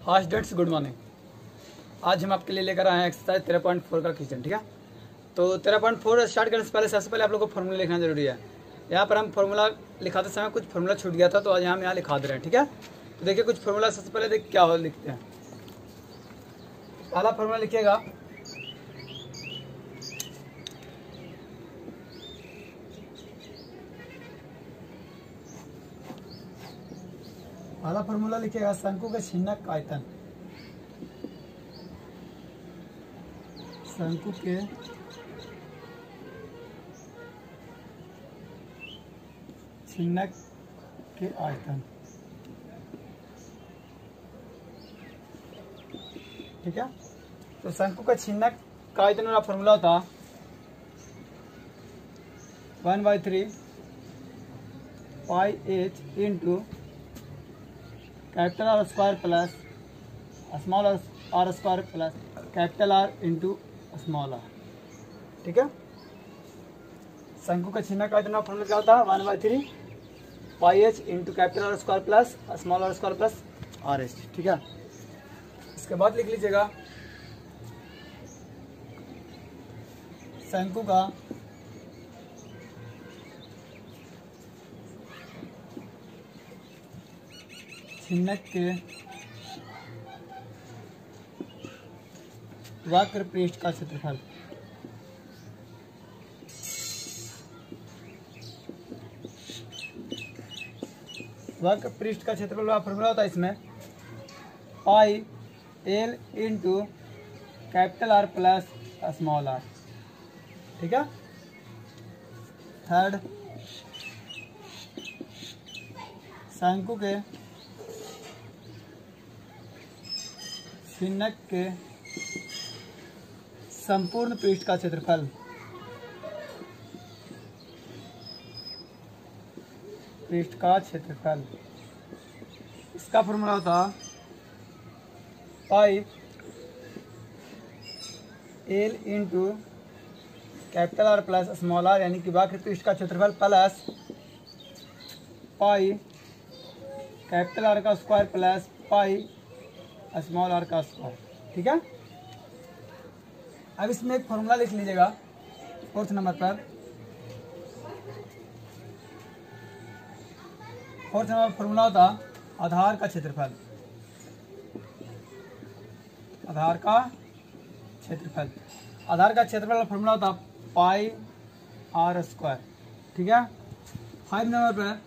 Hi students, good morning. आज हम आपके लिए लेकर आए हैं एक्सरसाइज 13.4 का क्वेश्चन। ठीक है, तो 13.4 स्टार्ट करने से पहले सबसे पहले आप लोगों को फॉर्मूला लिखना जरूरी है। यहाँ पर हम फॉर्मूला लिखाते समय कुछ फॉर्मूला छूट गया था, तो आज हम यहाँ लिखा दे रहे हैं। ठीक है, तो देखिए कुछ फॉर्मूला सबसे पहले देख क्या हो लिखते हैं। पहला फॉर्मूला लिखिएगा, पहला फॉर्मूला लिखिएगा शंकु के छिन्नक का आयतन। शंकु के छिन्नक के आयतन। ठीक है, तो शंकु का छिन्नक का आयतन वाला फॉर्मूला होता 1/3 pi h into capital R square plus small R square plus capital R into small R. ठीक है, शंकु का छिन्नक का इतना फॉर्मूला क्या होता है 1/3 pi h into capital R square plus small R square plus R H. ठीक है, इसके बाद लिख लीजिएगा शंकु का छिन्नक के वक्र पृष्ठ का क्षेत्रफल। वक्र पृष्ठ का क्षेत्रफल का फॉर्मूला होता है इसमें pi L into capital R plus small R. ठीक है, थर्ड शंकु के छिन्नक के संपूर्ण पृष्ठ का क्षेत्रफल। पृष्ठ का क्षेत्रफल, इसका फॉर्मूला होता pi L into capital R plus small R, यानी कि वक्र पृष्ठ का क्षेत्रफल प्लस पाई कैपिटल आर का square plus pi small R का स्क्वायर। ठीक है, अब इसमें एक फॉर्मूला लिख लीजिएगा फोर्थ नंबर पर। फोर्थ नंबर फॉर्मूला होता आधार का क्षेत्रफल। आधार का क्षेत्रफल, आधार का क्षेत्रफल का फॉर्मूला होता पाई आर स्क्वायर। ठीक है, 5 नंबर पर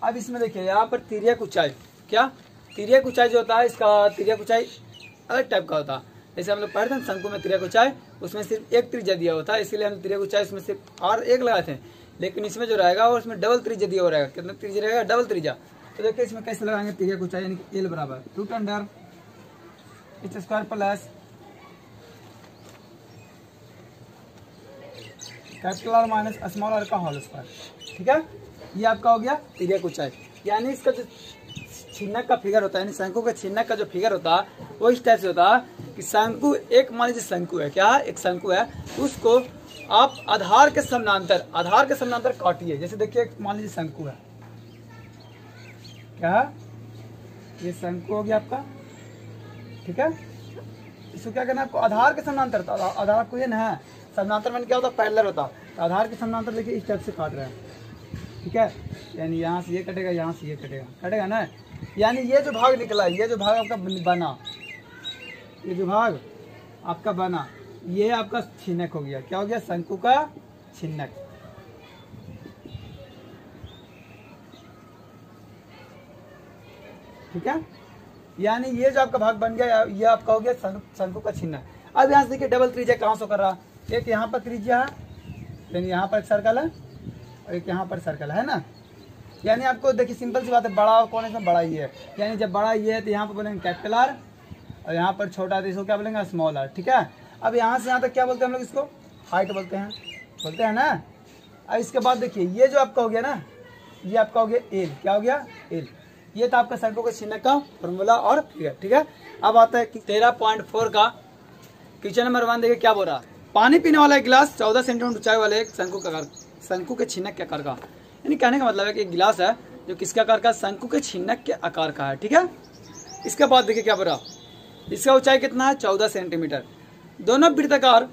अब इसमें देखिए यहाँ पर तिर्यक ऊंचाई, क्या तिर्यक ऊंचाई जो होता है, इसका तिर्यक ऊंचाई अलग टाइप का होता है। जैसे हम लोग पढ़ते हैं शंकु में तिर्यक ऊंचाई, उसमें सिर्फ एक त्रिज्या दिया होता है, इसीलिए हम तिर्यक ऊंचाई उसमें सिर्फ आर एक लगाते हैं। लेकिन इसमें जो रहेगा वो उसमें डबल त्रिज्या दिया हो रहेगा। कितना त्रिज्या रहेगा? डबल त्रिज्या। तो देखिए इसमें कैसे लगाएंगे तिर्यक ऊंचाई, यानी कि एल बराबर √h square plus capital R minus small R का होल स्क्वायर। ठीक है, ये आपका हो गया तिर्यक ऊंचाई। यानी इसका जो छिन्नक का फिगर होता है, यानी शंकु के छिन्नक का जो फिगर होता है वो इस टाइप से होता है कि शंकु एक मान लीजिए शंकु है, क्या है? एक शंकु है, उसको आप आधार के समानांतर काटिए। जैसे देखिए मान लीजिए शंकु है, क्या है? ये शंकु हो गया आपका। ठीक है, इसको क्या करना है आपको? आधार के समानांतर। तो आधार आपको ये ना है, समानांतर में क्या होता है? पैरेलल होता है। तो आधार के समानांतर देखिए इस टाइप से काट रहे हैं। ठीक है, यानी यहाँ से ये कटेगा, यहाँ से ये कटेगा ना। यानी ये जो भाग निकला, ये जो भाग आपका बना, ये जो भाग आपका बना, ये आपका छिन्नक हो गया। क्या हो गया? शंकु का छिन्नक। ठीक है, यानी ये जो आपका भाग बन गया, ये आपका हो गया शंकु का छिन्नक। अब यहाँ से देखिए डबल त्रिज्या कहाँ से कर रहा? एक यहाँ पर त्रिज्या है, यानी यहाँ पर एक सर्कल है और एक यहाँ पर सर्कल है ना। यानी आपको देखिए सिंपल सी बात है, बड़ा और कौन है? इसमें बड़ा ये है। यानी जब बड़ा ये है तो यहाँ पर बोलेंगे कैपिटल आर, और यहाँ पर छोटा तो इसको क्या बोलेंगे? Small R. ठीक है, अब यहाँ से यहाँ तक क्या बोलते हैं हम लोग? इसको हाइट बोलते हैं ना। अब इसके बाद देखिए ये जो आपका हो गया ना, ये आपका हो गया एल। क्या हो गया? एल। ये था आपका शंकु के छिन्नक का फॉर्मूला और फिगर। ठीक है, अब आता है 13.4 का क्वेश्चन नंबर 1। देखिए क्या बोल रहा है। पानी पीने वाला एक गिलास 14 सेंटीमीटर ऊंचाई वाले एक शंकु के छिन्नक के आकार का, यानी कहने का मतलब है कि एक गिलास है जो किसके आकार का? शंकु के छिन्नक के आकार का है। ठीक है, इसके बाद देखिए क्या बोला, इसका ऊंचाई कितना है 14 सेंटीमीटर। दोनों वृत्ताकार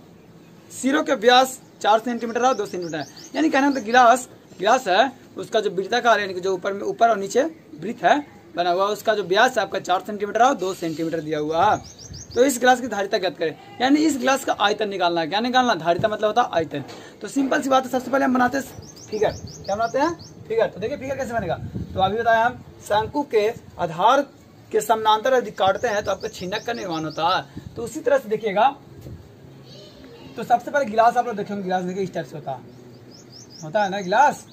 सिरों के व्यास 4 सेंटीमीटर और 2 सेंटीमीटर है। यानी कहना मतलब गिलास है उसका जो वृत्ताकार यानी कि जो ऊपर और नीचे वृत्त है बना हुआ, उसका जो व्यास है आपका 4 सेंटीमीटर और 2 सेंटीमीटर दिया हुआ है। तो इस गिलास की धारिता ज्ञात करें, यानी इस गिलास का आयतन निकालना है। क्या निकालना? धारिता मतलब होता है आयतन। तो सिंपल सी बात है, सबसे पहले हम बनाते हैं फिगर। क्या बनाते हैं? फिगर। तो देखिए फिगर कैसे बनेगा। तो अभी बताया हम शंकु के आधार के समानांतर यदि काटते हैं तो आपका छिन्नक का निर्माण होता है। तो उसी तरह से देखिएगा, तो सबसे पहले गिलास आप लोग देखेंगे, गिलास देखिए इस टाइप से होता है ना गिलास,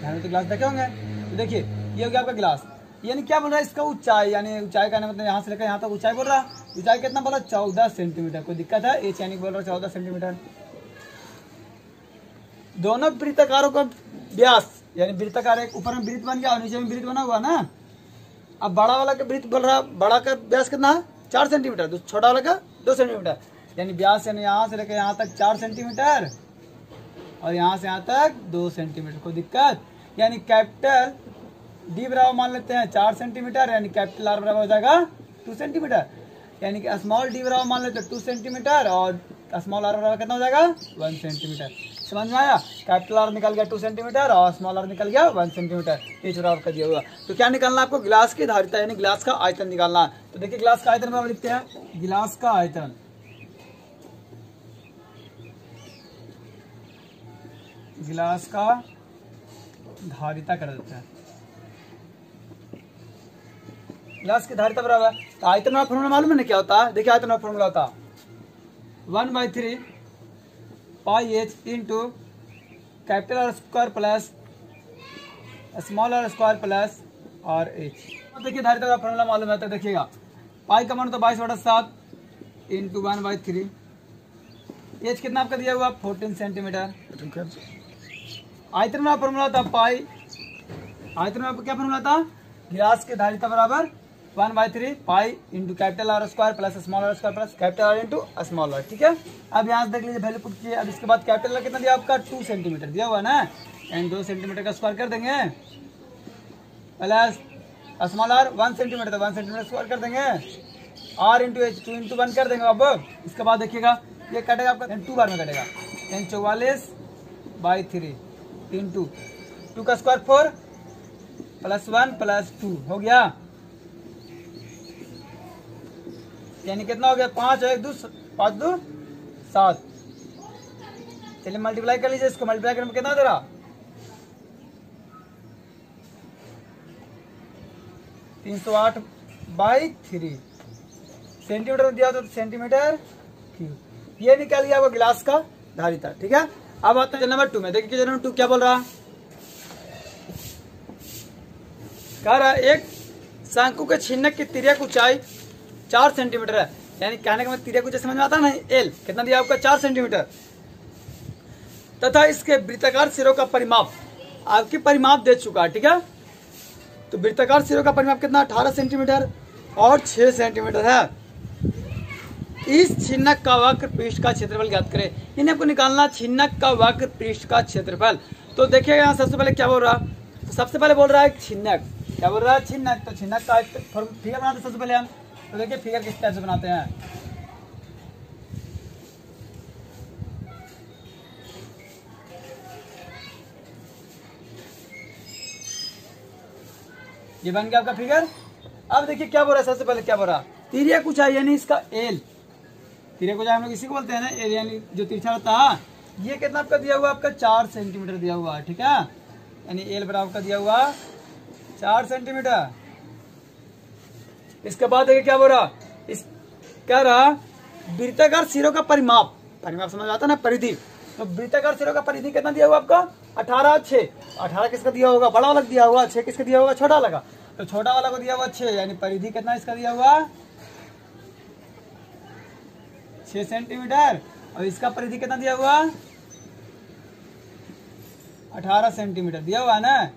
तो गिलास देखे होंगे। तो देखिए ये हो गया आपका गिलास। यानी क्या बोल रहा है, इसका ऊंचाई, यानी ऊंचाई का मतलब यहाँ से लेकर यहाँ तक ऊंचाई बोल रहा है। ऊंचाई कितना बोला? 14 सेंटीमीटर। कोई दिक्कत है? एच यानी बोल रहा है 14 सेंटीमीटर। दोनों वृत्ताकारों का व्यास, यानी वृत्ताकार एक ऊपर में वृत्त बन गया और नीचे में वृत्त बना हुआ ना। अब बड़ा वाला का वृत्त बोल रहा है, बड़ा का व्यास कितना है? 4 सेंटीमीटर। छोटा वाला का 2 सेंटीमीटर। यानी व्यास यानी यहाँ से लेकर यहाँ तक 4 सेंटीमीटर और यहाँ से यहाँ तक 2 सेंटीमीटर। कोई दिक्कत? यानी कैपिटल डी बराबर मान लेते हैं 4 सेंटीमीटर, यानी कैपिटल आर बराबर हो जाएगा 2 सेंटीमीटर। यानी कि स्मॉल डी बराबर मान लेते हैं 2 सेंटीमीटर और स्मॉल आर बराबर कितना हो जाएगा? 1 सेंटीमीटर। समझ में आया? कैपिटल आर निकल गया 2 सेंटीमीटर और स्मॉल आर निकल गया 1 सेंटीमीटर। ये बराबर कर दिया हुआ। तो क्या निकालना आपको? गिलास की धारिता यानी गिलास का आयतन निकालना। तो देखिए गिलास का आयतन बराबर लिखते हैं, गिलास का आयतन, गिलास का धारिता कर देते हैं। गिलास की धारिता बराबर, तो आयतन वाला फॉर्मूला मालूम है ना क्या होता है? देखिए आयतन वाला फॉर्मूला होता है 1/3 pi H into capital R square plus small R square plus R H. देखिए धारिता का फॉर्मूला मालूम है तो देखिएगा, पाई का मान तो 22/7 इंटू 1/3। एच कितना आपका दिया हुआ? 14 सेंटीमीटर। आयतन वाला फॉर्मूला था पाई, आयतन वाला क्या फॉर्मूला था? गिलास की धारिता बराबर 1/3 pi into capital R square plus small R square plus capital R into small R. ठीक है, अब यहाँ से देख लीजिए वैल्यू पुट किए। अब इसके बाद कैपिटल आर कितना दिया आपका? 2 सेंटीमीटर दिया हुआ ना, एंड 2 सेंटीमीटर का स्क्वायर कर देंगे plus small R 1 centimetre, 1 centimetre square कर देंगे। आर इंटू एच 2 इंटू 1 कर देंगे। अब इसके बाद देखिएगा ये कटेगा आपका 2 बार में कटेगा, 44/3 इंटू 2 का स्क्वायर 4 प्लस 1 प्लस 2 हो गया, यानी कितना हो गया? 5 और 1 2 5 2 7। चलिए मल्टीप्लाई कर लीजिए, इसको मल्टीप्लाई करने में कितना दे रहा? 308/3 सेंटीमीटर में दिया तो सेंटीमीटर क्यूब। ये निकाल गया वो गिलास का धारिता। ठीक है, अब आते हैं नंबर 2 में। देखिए नंबर 2 क्या बोल रहा? कह रहा एक शंकु के छिन्नक की तिर्यक ऊंचाई 4 सेंटीमीटर है। यानी कहने का मतलब तिर्यक ऊंचाई समझ में आता है ना? एल कितना दिया आपका? 4 सेंटीमीटर। तथा इसके वृत्ताकार सिरों का परिमाप आपकी परिमाप दे चुका है। ठीक है, तो वृत्ताकार सिरों का परिमाप कितना? 18 सेंटीमीटर और 6 सेंटीमीटर है। इस छिन्नक का वक्र पृष्ठ का क्षेत्रफल ज्ञात करें। इन्हें आपको निकालना छिन्नक का वक्र पृष्ठ का क्षेत्रफल। तो देखिए यहाँ सबसे पहले क्या बोल रहा? तो सबसे पहले बोल रहा है छिन्नक। क्या बोल रहा है? छिन्नक। तो छिन्नक का फिगर बनाते हैं सबसे पहले हम। तो देखिए फिगर किस टाइप से बनाते हैं। ये बन गया आपका फिगर। अब देखिए क्या बोल रहा है, सबसे पहले क्या बोल रहा? तिर्यक ऊंचाई यानी इसका एल, तिर्यक ऊंचाई हम लोग इसी को बोलते हैं ना, एल यानी जो तिरछा रहता है। ये कितना आपका दिया हुआ? आपका 4 सेंटीमीटर दिया हुआ है। ठीक है, यानी एल बराबर का दिया हुआ 4 सेंटीमीटर। इसके बाद देखिए क्या बोल रहा? इस कह रहा वृत्ताकार सिरों का परिमाप, परिमाप समझ आता है ना? परिधि। तो वृत्ताकार सिरों का परिधि कितना दिया हुआ आपका? 18 6। 18 किसका दिया होगा? बड़ा वाला दिया हुआ। 6 किसका दिया होगा? छोटा वाला का। तो छोटा वाला को दिया हुआ 6, यानी परिधि कितना इसका दिया हुआ? 6 सेंटीमीटर। और इसका परिधि कितना दिया हुआ? 18 सेंटीमीटर दिया हुआ ना।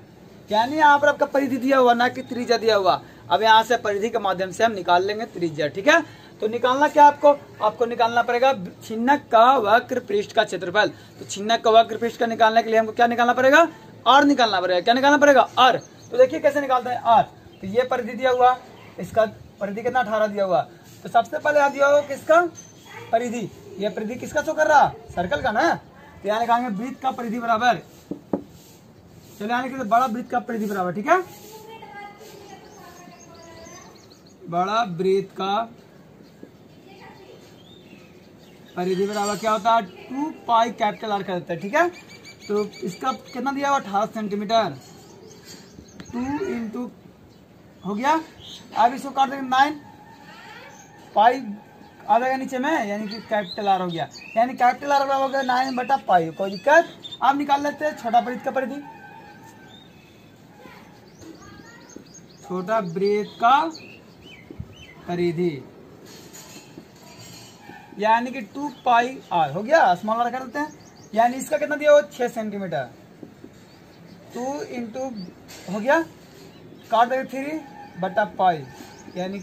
यानी यहाँ पर आपका परिधि दिया हुआ ना कि त्रिज्या दिया हुआ। अब यहाँ से परिधि के माध्यम से हम निकाल लेंगे त्रिज्या। ठीक है, तो निकालना क्या आपको निकालना पड़ेगा छिन्नक का वक्र पृष्ठ का क्षेत्रफल। तो छिन्नक का वक्र पृष्ठ का निकालने के लिए हमको क्या निकालना पड़ेगा? आर निकालना पड़ेगा। क्या निकालना पड़ेगा? आर। तो देखिए कैसे निकालते हैं आर। तो ये परिधि दिया हुआ, इसका परिधि कितना 18 दिया हुआ। तो सबसे पहले यहाँ दिया हुआ किसका परिधि, ये परिधि किसका शो कर रहा, सर्कल का ना। तो यहाँ लिखाएंगे वृत्त का परिधि बराबर, चलो यहाँ लिखेंगे बड़ा वृत्त का परिधि बराबर, ठीक है, बड़ा वृत्त का परिधि बराबर क्या होता है 2 पाई कैपिटल आर कर देते हैं, ठीक है। तो इसका कितना दिया हुआ 18 सेंटीमीटर, 2 इंटू हो गया। अब इसको काट देंगे 9 पाई आ जाएगा नीचे में, यानी कि कैपिटल आर हो गया, यानी कैपिटल आर हो गया 9 बटा पाई, कोई दिक्कत। आप निकाल लेते हैं छोटा वृत्त का परिधि, छोटा वृत्त का परिधि यानी कि 2 पाई आर हो गया, स्मॉल आर कर देते हैं, यानी इसका कितना दिया हो 6 सेंटीमीटर, 2 इंटू हो गया, काट देंगे 3 बटा पाई यानी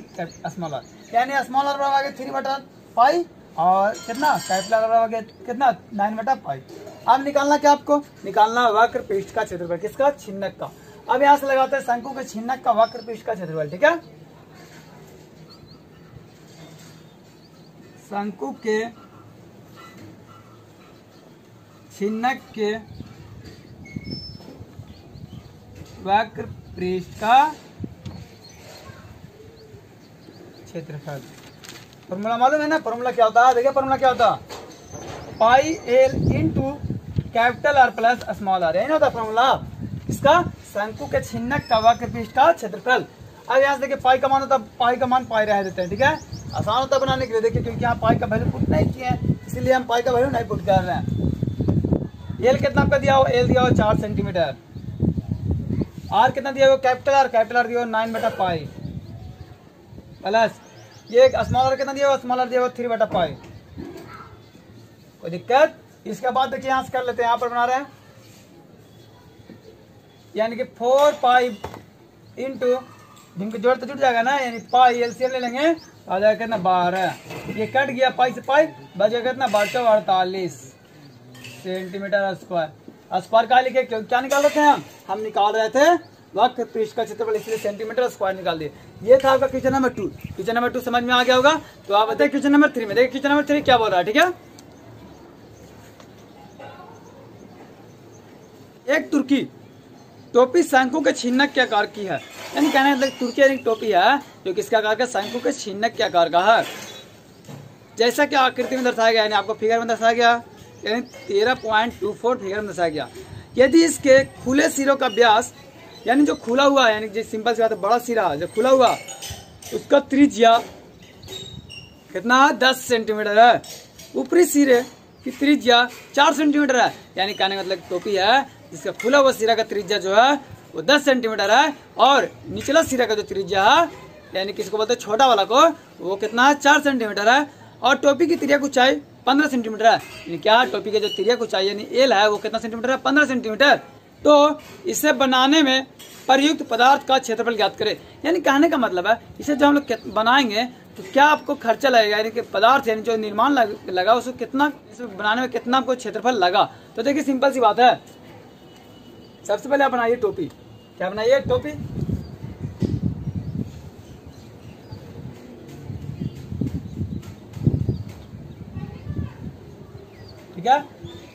स्मॉल आर, यानी स्मॉल आर बराबर आ गया 3 बटा पाई और कितना कैपिटल आर बराबर आ गया कितना 9 बटा पाई। अब निकालना क्या, आपको निकालना वक्र पृष्ठ का क्षेत्रफल, किसका, छिन्नक का। अब यहाँ से लगाते हैं शंकु के छिन्नक का वक्र पृष्ठ का क्षेत्रफल, ठीक है। शंकु के छिन्नक के वक्र पृष्ठ का क्षेत्रफल, फॉर्मूला मालूम है ना, फॉर्मूला क्या होता है, देखिए फॉर्मूला क्या होता है pi L into capital R plus small R, यही होता है फॉर्मूला इसका, शंकु के छिन्नक का वक्र पृष्ठ का क्षेत्रफल। अब यहाँ से देखिए पाई का मान होता है, पाई का मान पाई रह देते हैं, ठीक है, आसान होता है बनाने के लिए, देखिए क्योंकि यहाँ पाई का वैल्यू पुट नहीं किए हैं इसीलिए हम पाई का वैल्यू नहीं पुट कर रहे हैं। एल कितना आपका दिया हो, एल दिया हो 4 सेंटीमीटर, आर कितना दिया हो कैपिटल आर दिया हो 9 बटा पाई प्लस ये स्मॉल आर कितना दिया हो, स्मॉल आर दिया हो 3 बटा पाई, कोई दिक्कत। इसके बाद देखिए यहाँ से कर लेते हैं, यहाँ पर बना रहे हैं यानी कि 4 पाई इंटू जिनके जोड़ तो जुट जाएगा ना, यानी पाई एलसीएम ले लेंगे आ जाएगा कितना 12, ये कट गया पाई से पाई, बच गया कितना 48 सेंटीमीटर स्क्वायर। स्क्वायर का लिखे क्यों क्या निकाल रहे थे हम निकाल रहे थे वक्र पृष्ठ का क्षेत्रफल, इसलिए सेंटीमीटर स्क्वायर निकाल दिए। ये था आपका क्वेश्चन नंबर 2। क्वेश्चन नंबर 2 समझ में आ गया होगा, तो आप बताइए क्वेश्चन नंबर 3 में, देखिए क्वेश्चन नंबर 3 क्या बोल रहा है, ठीक है। एक तुर्की टोपी शंकु के छिन्नक के आकार की है, यानी कहने मतलब तुर्की एक टोपी है जो किसके आकार का, शंकु के छिन्नक के आकार का है, जैसा कि आकृति में दर्शाया गया, यानी आपको फिगर में दर्शाया गया, यानी 13.24 फिगर में दर्शाया गया। यदि इसके खुले सिरों का व्यास, यानी जो खुला हुआ है, यानी जो सिंपल सी बात है बड़ा सिरा जो खुला हुआ उसका त्रिज्या कितना 10 सेंटीमीटर है, ऊपरी सिरे की त्रिज्या 4 सेंटीमीटर है, यानी कहने का मतलब टोपी है जिसका खुला हुआ सिरा का त्रिज्या जो है वो 10 सेंटीमीटर है, और निचला सिरा का जो त्रिज्या है यानी किसको बोलते हैं छोटा वाला को, वो कितना है 4 सेंटीमीटर है, और टोपी की तिर्यक ऊंचाई 15 सेंटीमीटर है, यानी क्या टोपी की जो तिर्यक ऊंचाई यानी एल है वो कितना सेंटीमीटर है 15 सेंटीमीटर। तो इसे बनाने में प्रयुक्त पदार्थ का क्षेत्रफल ज्ञात करें, यानी कहने का मतलब है इसे जब हम लोग बनाएंगे तो क्या आपको खर्चा लगेगा, यानी कि पदार्थ यानी जो निर्माण लगा उसको कितना, इसे बनाने में कितना आपको क्षेत्रफल लगा। तो देखिए सिंपल सी बात है, सबसे पहले आप बनाइए टोपी, क्या बनाइए टोपी, ठीक है।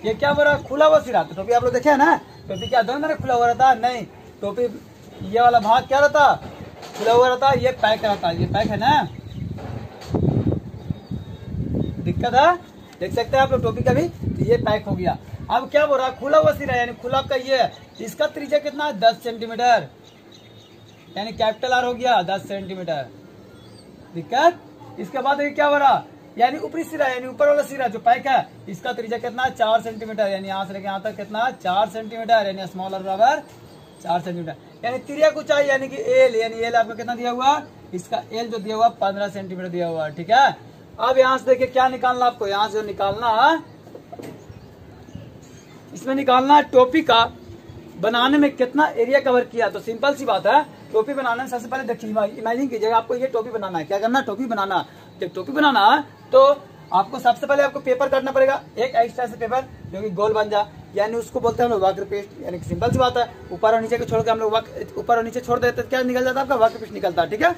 ये क्या हो रहा है खुला हुआ सिरा, तो टोपी आप लोग देखे है ना, टोपी क्या दोनों तरफ खुला हुआ रहता है, नहीं टोपी ये वाला भाग क्या रहता खुला हुआ रहता है, ये पैक रहता है, ये पैक है ना, दिक्कत है देख सकते हैं आप लोग टोपी का भी, तो ये पैक हो गया। अब क्या बोल रहा है खुला हुआ सिरा यानी खुला का ये, इसका त्रिज्या कितना है 10 सेंटीमीटर, यानी कैपिटल आर हो गया 10 सेंटीमीटर, दिक्कत। इसके बाद क्या हो रहा यानी ऊपरी सिरा यानी ऊपर वाला सिरा जो पैक है इसका त्रिज्या कितना 4 सेंटीमीटर, यानी यहाँ से लेके यहाँ तक कितना 4 सेंटीमीटर, यानी स्मॉल आर बराबर 4 सेंटीमीटर, यानी तिर्यक ऊंचाई यानी कि एल, यानी एल आपको कितना दिया हुआ, इसका एल जो दिया हुआ 15 सेंटीमीटर दिया हुआ, ठीक है। अब यहाँ से देखिए क्या निकालना आपको, यहाँ से निकालना इसमें निकालना टोपी का बनाने में कितना एरिया कवर किया। तो सिंपल सी बात है, टोपी बनाने में सबसे पहले देखिए इमेजिन कीजिएगा आपको ये टोपी बनाना है, क्या करना है टोपी बनाना, जब टोपी बनाना है तो आपको सबसे पहले आपको पेपर काटना पड़ेगा, एक एक्स्ट्रा से पेपर जो कि गोल बन जाए, यानी उसको बोलते हैं हम लोग वक्र पृष्ठ, यानी सिंपल सी बात है ऊपर और नीचे को छोड़ के हम लोग ऊपर और नीचे छोड़ देते क्या निकल जाता है आपका वक्र पृष्ठ निकलता है, ठीक है।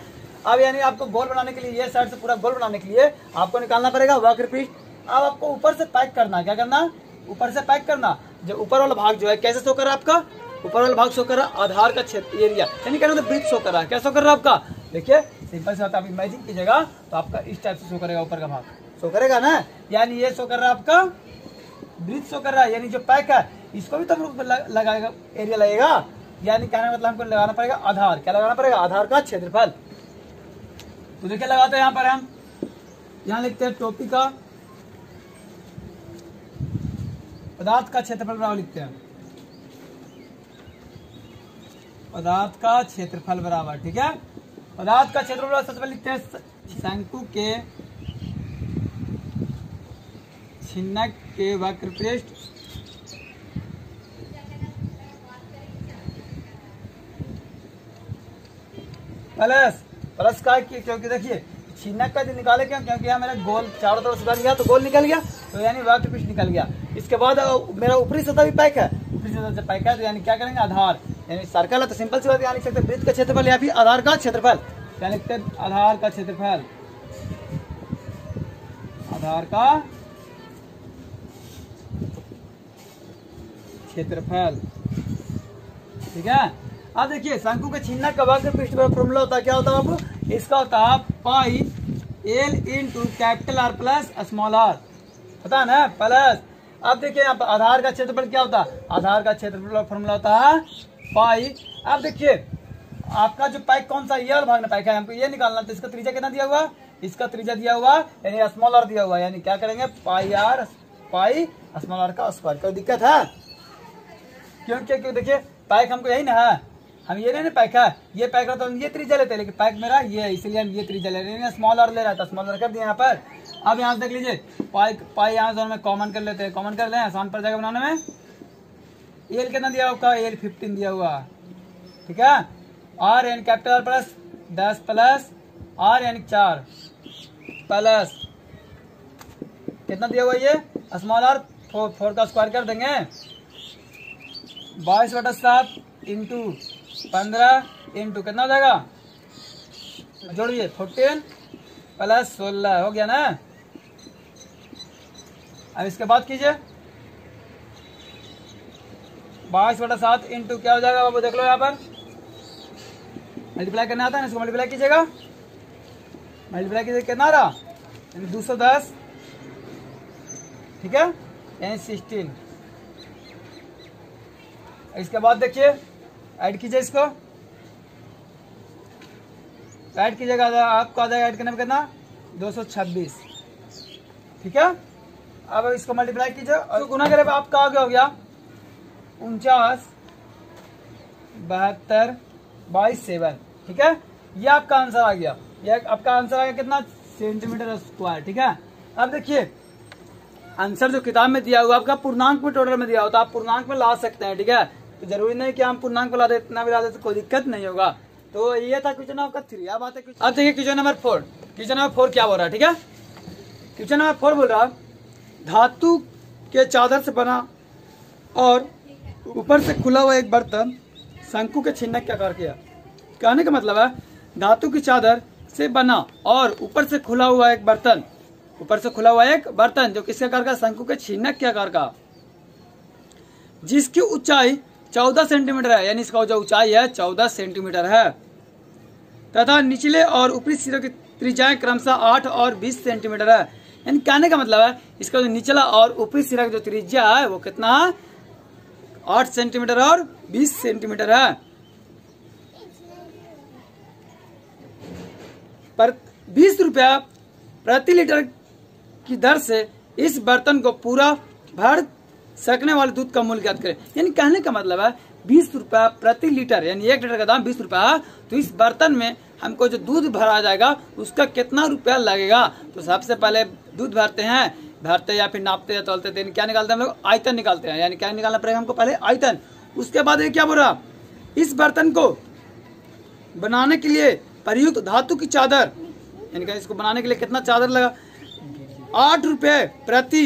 अब यानी आपको गोल बनाने के लिए, ये साइड से पूरा गोल बनाने के लिए आपको निकालना पड़ेगा वक्र पृष्ठ। अब आपको ऊपर से पैक करना, क्या करना, ऊपर से पैक करना। जो ऊपर वाला भाग जो है कैसे शो कर रहा है आपका, ऊपर वाला भाग शो कर रहा है आधार का क्षेत्र एरिया, यानी कहना तो वृत्त शो कर रहा है। क्या शो कर रहा है आपका, देखिए सिंपल से बात, आप इमेजिन कीजिएगा तो आपका इस टाइप से शो करेगा, ऊपर का भाग शो करेगा ना, यानी ये शो कर रहा है आपका वृत्त शो कर रहा है। यानी जो पैक है इसको भी तो हम लगाएगा, एरिया लगेगा, यानी कहने मतलब हमको लगाना पड़ेगा आधार। क्या लगाना पड़ेगा, आधार का क्षेत्रफल। तो देखिए लगाते हैं यहाँ पर हम, यहाँ लिखते हैं टोपी का पदार्थ का क्षेत्रफल बराबर लिखते हैं, पदार्थ का क्षेत्रफल बराबर, ठीक है। पदार्थ का क्षेत्रफल सबसे पहले लिखते हैं शंकु के छिन्नक के वक्र पृष्ठ प्लस का, क्योंकि देखिए छिन्नक का जो निकाले क्यों, क्योंकि यहाँ मेरा गोल चारों तरफ से बन गया तो गोल निकल गया, तो यानी वक्र पृष्ठ निकल गया। इसके बाद मेरा ऊपरी सतह भी पैक है, ऊपरी सतह से पैक है, तो यानी क्या करेंगे आधार, यानी सर्कल है तो सिंपल सी बात यहाँ लिख सकते हैं वृत्त का क्षेत्रफल या फिर आधार का क्षेत्रफल। क्या लिखते हैं, आधार का क्षेत्रफल, आधार का क्षेत्रफल, ठीक है। अब देखिए शंकु के छिन्नक का वक्र पृष्ठ पर फॉर्मूला होता है, क्या होता है बाबू, इसका होता है pi L into capital R plus small R, पता है ना, प्लस। अब देखिए यहाँ पर आधार का क्षेत्रफल क्या होता है, आधार का क्षेत्रफल फॉर्मूला होता है पाई। अब देखिए आपका जो पैक कौन सा, ये वाला भाग में पैक है, हमको ये निकालना, तो इसका त्रिज्या कितना दिया हुआ, इसका त्रिज्या दिया हुआ यानी स्मॉल आर दिया हुआ, यानी क्या करेंगे पाई आर, पाई स्मॉल आर का स्क्वायर। कोई दिक्कत है, क्यों देखिए पैक हमको यही ना है, हम ये नहीं पैक है, ये पैक रहता तो हम ये त्रिज्या लेते हैं, लेकिन पैक मेरा ये है इसलिए हम ये त्रिज्या ले रहे हैं, स्मॉल आर ले रहा था, स्मॉल आर कर दिया यहाँ पर। अब यहाँ से देख लीजिए पाई यहाँ दोनों में कॉमन कर लेते हैं, कॉमन कर लें आसान पड़ जाएगा बनाने में। एल कितना दिया हुआ, एल 15 दिया हुआ, ठीक है। आर यानी capital R plus 10 plus R यानी 4 प्लस कितना दिया हुआ, ये स्मॉल आर 4 का स्क्वायर कर देंगे, 22/7 इंटू 15 इंटू कितना हो जाएगा, जोड़िए 14 प्लस 16 हो गया ना। अब इसके बाद कीजिए 22/7 इंटू क्या हो जाएगा बाबू, देख लो यहाँ पर मल्टीप्लाई करना आता है ना, इसको मल्टीप्लाई कीजिएगा, मल्टीप्लाई कीजिए कितना आ रहा, यानी 210, ठीक है, यानी 16। इसके बाद देखिए ऐड कीजिए, इसको ऐड कीजिएगा, आपको आ जाएगा ऐड करने में कितना 226, ठीक है। अब इसको मल्टीप्लाई कीजिए और गुना करे आपका आगे हो गया 49 72 22 7, ठीक है। ये आपका आंसर आ गया, ये आपका आंसर आ गया कितना, सेंटीमीटर स्क्वायर, ठीक है। अब देखिए आंसर जो किताब में दिया हुआ आपका पूर्णांक में टोटल में दिया होता है, आप पूर्णांक में ला सकते हैं, ठीक है। तो जरूरी नहीं कि हम पूर्णांक में ला दे, इतना भी ला दे तो कोई दिक्कत नहीं होगा। तो ये था क्वेश्चन नंबर 3। अब आते हैं अब देखिए क्वेश्चन नंबर 4। क्वेश्चन नंबर 4 क्या बोल रहा है, ठीक है। क्वेश्चन नंबर 4 बोल रहा धातु के चादर से बना और ऊपर से खुला हुआ एक बर्तन शंकु के छिन्नक के आकार किया। कहने का मतलब है धातु की चादर से बना और ऊपर से खुला हुआ एक बर्तन, ऊपर से खुला हुआ एक बर्तन जो किसके आकार का, शंकु के छिन्नक के आकार का, जिसकी ऊंचाई 14 सेंटीमीटर है, यानी इसका जो ऊंचाई है 14 सेंटीमीटर है, तथा निचले और ऊपरी सिरों की त्रिज्याएं क्रमशः 8 और 20 सेंटीमीटर है। यानी कहने का मतलब है इसका जो निचला और ऊपरी सिरा की जो त्रिज्या है वो कितना है, 8 सेंटीमीटर और 20 सेंटीमीटर है। पर 20 रुपया प्रति लीटर की दर से इस बर्तन को पूरा भर सकने वाले दूध का मूल्य ज्ञात करें। यानी कहने का मतलब है 20 रुपया प्रति लीटर, यानी 1 लीटर का दाम 20 रुपया है, तो इस बर्तन में हमको जो दूध भरा जाएगा उसका कितना रुपया लगेगा। तो सबसे पहले दूध भरते या फिर नापते या तोलते हैं, क्या निकालते हैं हम लोग, आयतन निकालते हैं। यानी क्या निकालना पड़ेगा हमको, पहले आयतन। उसके बाद ये क्या बोल रहा, इस बर्तन को बनाने के लिए प्रयुक्त धातु की चादर, यानी कि इसको बनाने के लिए कितना चादर लगा, 8 रुपये प्रति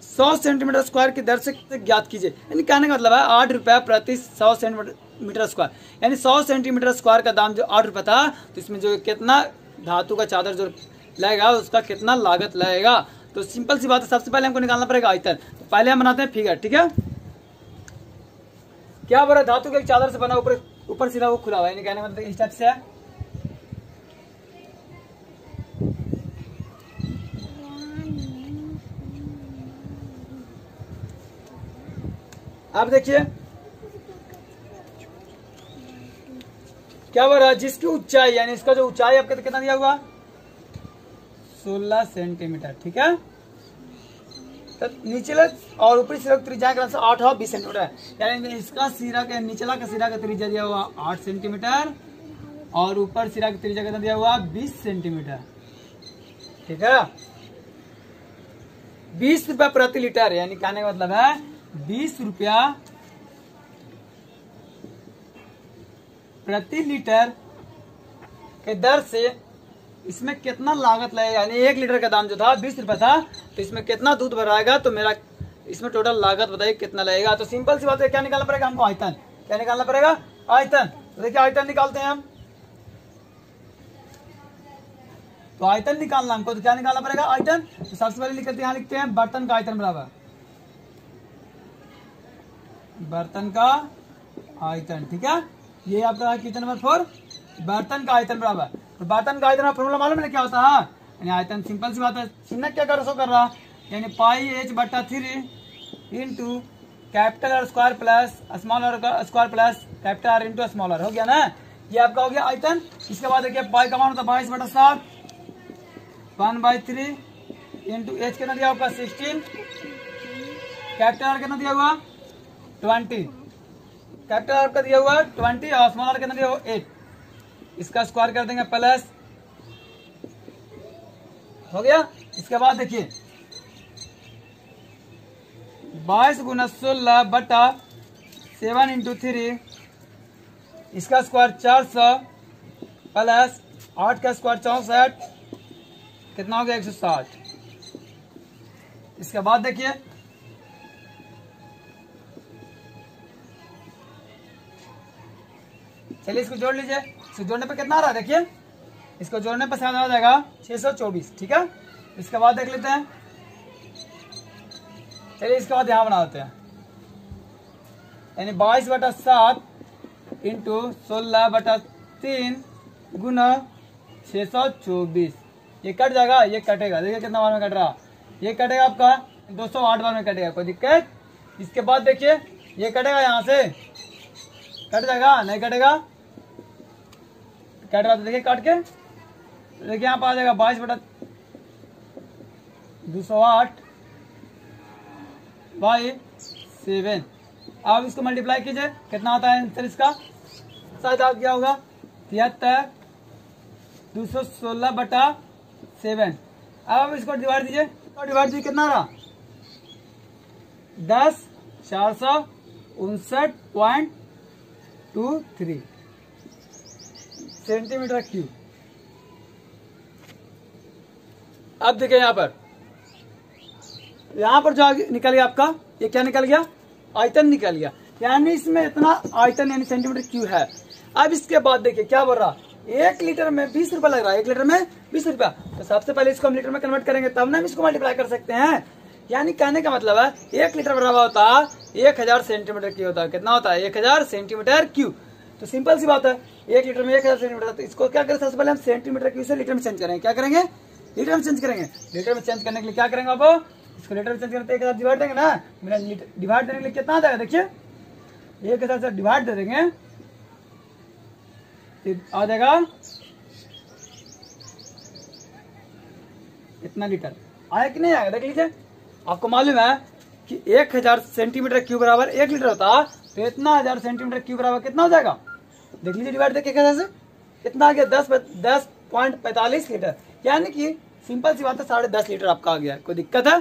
100 सेंटीमीटर स्क्वायर की दर से ज्ञात कीजिए। यानी कहने का मतलब है 8 रुपया प्रति 100 सेंटीमीटर मीटर स्क्वायर, यानी 100 सेंटीमीटर स्क्वायर का दाम जो 8 रुपये था, तो इसमें जो कितना धातु का चादर जो लगेगा उसका कितना लागत लगेगा। तो सिंपल सी बात है, सबसे पहले हमको निकालना पड़ेगा आयतन। तो पहले हम बनाते हैं फिगर, ठीक है। क्या बोला, धातु के एक चादर से बना ऊपर सीधा वो खुला हुआ है, यानी कहने मतलब इस टाइप से है। आप देखिए क्या बोल रहा है, जिसकी ऊंचाई यानी इसका जो ऊंचाई आपका कितना दिया हुआ 16 सेंटीमीटर, ठीक है। तो निचला और ऊपरी सिरा त्रिज्या के 8 और 20 सेंटीमीटर है, यानी इसका सिरा के निचला का सिरा का त्रिज्या दिया हुआ 8 सेंटीमीटर और ऊपर सिरा का त्रिज्या कितना दिया हुआ 20 सेंटीमीटर, ठीक है। 20 रुपया प्रति लीटर, यानी कहने का मतलब है 20 रुपया प्रति लीटर के दर से इसमें कितना लागत लगेगा, यानी 1 लीटर का दाम जो था 20 रुपया था, तो इसमें कितना दूध भराएगा, तो मेरा इसमें टोटल लागत बताइए कितना लगेगा। तो सिंपल सी बात है, क्या निकालना पड़ेगा हमको, आयतन। क्या निकालना पड़ेगा, आयतन। तो देखिए आयतन निकालते हैं हम, तो आयतन निकालना हमको, तो क्या निकालना पड़ेगा, आयतन। तो सबसे पहले निकलते यहाँ लिखते हैं बर्तन का आयतन बराबर बर्तन का आयतन, ठीक है। ये आपका क्वेश्चन नंबर 4, बर्तन का आयतन बराबर। तो बर्तन का आयतन फॉर्मूला मालूम है क्या होता है, यानी आयतन सिंपल सी बात है, चिन्ह क्या कर रहा, यानी pi h/3 into capital R square plus small R square plus capital R into small R, हो गया ना। ये आपका हो गया आयतन। इसके बाद देखिए पाई का मान होता है 22/7 1/3 इंटू एच कितना दिया आपका 16, कैपिटल आर कितना दिया हुआ 20, कैपिटल आर का दिया हुआ 20 और स्मॉल आर कितना दिया हुआ 8, इसका स्क्वायर कर देंगे प्लस, हो गया। इसके बाद देखिए 22 गुना 16 बटा 7 इंटू 3, इसका स्क्वायर 400 प्लस 8 का स्क्वायर 64, कितना हो गया 160। इसके बाद देखिए चलिए इसको जोड़ लीजिए, इसको जोड़ने पे कितना आ रहा है देखिए, इसको जोड़ने पर शायद आ जाएगा 624, ठीक है। इसके बाद देख लेते हैं, चलिए इसके बाद यहाँ बना देते हैं, यानी 22/7 इंटू 16/3 गुना 624, ये कट जाएगा, ये कटेगा, देखिए कितना बार में कट रहा, ये कटेगा आपका 208 बार में कटेगा, कोई दिक्कत। इसके बाद देखिए ये कटेगा, यहाँ से कट जाएगा, नहीं कटेगा, कट रहा, तो देखिए काट के देखिए यहाँ पर आ जाएगा 22/208/7। अब इसको मल्टीप्लाई कीजिए, कितना आता है आंसर इसका, शायद आ गया होगा 73 216/7। अब इसको डिवाइड दीजिए, तो डिवाइड दीजिए कितना रहा 10,459.23 सेंटीमीटर क्यूब। अब देखिए यहाँ पर जो निकल गया आपका, ये क्या निकल गया, आयतन निकल गया, यानी इसमें इतना आयतन यानी सेंटीमीटर क्यूब है। अब इसके बाद देखिए क्या बोल रहा, 1 लीटर में 20 रुपया लग रहा है, 1 लीटर में 20 रुपया। तो सबसे पहले इसको हम लीटर में कन्वर्ट करेंगे, तब ना हम इसको मल्टीप्लाई कर सकते हैं। यानी कहने का मतलब है 1 लीटर बराबर होता है 1000 सेंटीमीटर क्यूब होता है, कितना होता है 1000 सेंटीमीटर क्यूब। तो सिंपल सी बात है, 1 लीटर में 1000 सेंटीमीटर, तो इसको क्या करें, सबसे पहले हम सेंटीमीटर क्यूब से लीटर में चेंज करेंगे, क्या करेंगे लीटर में चेंज करेंगे। लीटर में चेंज करने के लिए क्या करेंगे आप, इसको लीटर में चेंज करते 1000 डिवाइड देंगे ना, मेरा डिवाइड देने के लिए कितना आ जाएगा देखिए, 1000 से डिवाइड दे देंगे, आ जाएगा इतना लीटर, आया कि नहीं आएगा देख लीजिए। आपको मालूम है कि 1000 सेंटीमीटर क्यूब बराबर 1 लीटर होता, तो इतना 1000 सेंटीमीटर क्यूब बराबर कितना हो जाएगा, देख लीजिए डिवाइड देखिए कैसे से कितना आ गया 10.45 लीटर, यानी कि सिंपल सी बात है 10.5 लीटर आपका आ गया। कोई दिक्कत है,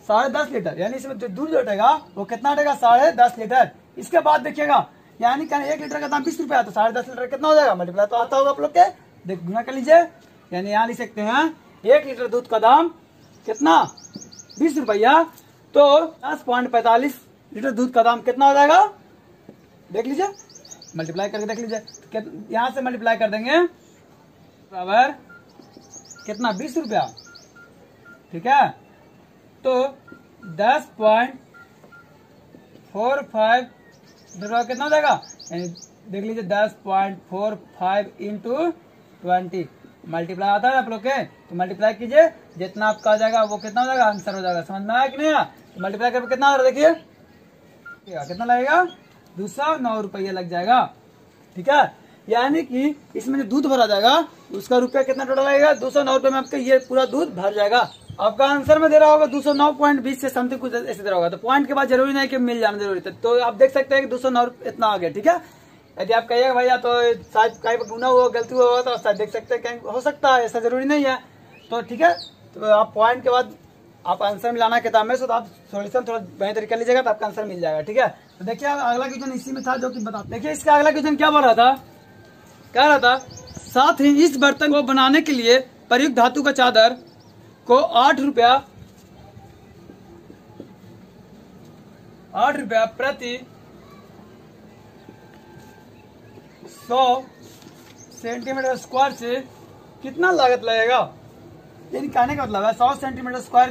10.5 लीटर, यानी इसमें जो दूध जो हटेगा वो कितना हटेगा 10.5 लीटर। इसके बाद देखिएगा, यानी क्या 1 लीटर का दाम 20 रुपया, तो 10.5 लीटर कितना हो जाएगा, मल्टीप्लाई तो आता होगा आप लोग के, देख गुना कर लीजिए, यानी यहाँ लिख सकते हैं 1 लीटर दूध का दाम कितना 20 रुपया, तो 10.45 लीटर दूध का दाम कितना हो जाएगा, देख लीजिए मल्टीप्लाई करके देख लीजिए, यहाँ से मल्टीप्लाई कर देंगे बराबर कितना 20 रुपया, ठीक है। तो 10.45 कितना हो जाएगा, यानी देख लीजिए 10.45 इंटू 20 मल्टीप्लाई आता है आप लोग के, तो मल्टीप्लाई कीजिए, जितना आपका आ जाएगा वो कितना हो जाएगा, आंसर हो जाएगा। समझ में आया कि नहीं आया? तो मल्टीप्लाई करके कितना आ रहा है देखिए, कितना लगेगा 209 रुपया लग जाएगा, ठीक है। यानी कि इसमें जो दूध भरा जाएगा उसका रुपया कितना टोटल लगेगा, 209 रुपये में आपका ये पूरा दूध भर जाएगा। आपका आंसर में दे रहा होगा 209.20 से समथिंग कुछ ऐसे दे रहा होगा, तो पॉइंट के बाद जरूरी नहीं कि मिल जाना जरूरी था, तो आप देख सकते हैं कि 209 इतना आ गया, ठीक है। यदि आप कहिएगा भैया तो शायद कहीं पर गुना हुआ गलती हुआ तो शायद देख सकते हैं, कहीं हो सकता है, ऐसा जरूरी नहीं है, तो ठीक है। तो आप पॉइंट के बाद आप आंसर मिलाना किताब में, तो आप सॉल्यूशन थोड़ा बेहतर तरीका लीजिएगा तो आपका आंसर मिल जाएगा, ठीक है। तो देखिए अगला क्वेश्चन इसी में था जो कि बता, देखिए इसका अगला क्वेश्चन क्या बोल रहा था, कह रहा था साथ ही इस बर्तन को बनाने के लिए प्रयुक्त धातु का चादर को 8 रुपया प्रति 100 सेंटीमीटर स्क्वायर से कितना लागत लगेगा। यानी कहने का मतलब है 100 सेंटीमीटर स्क्वायर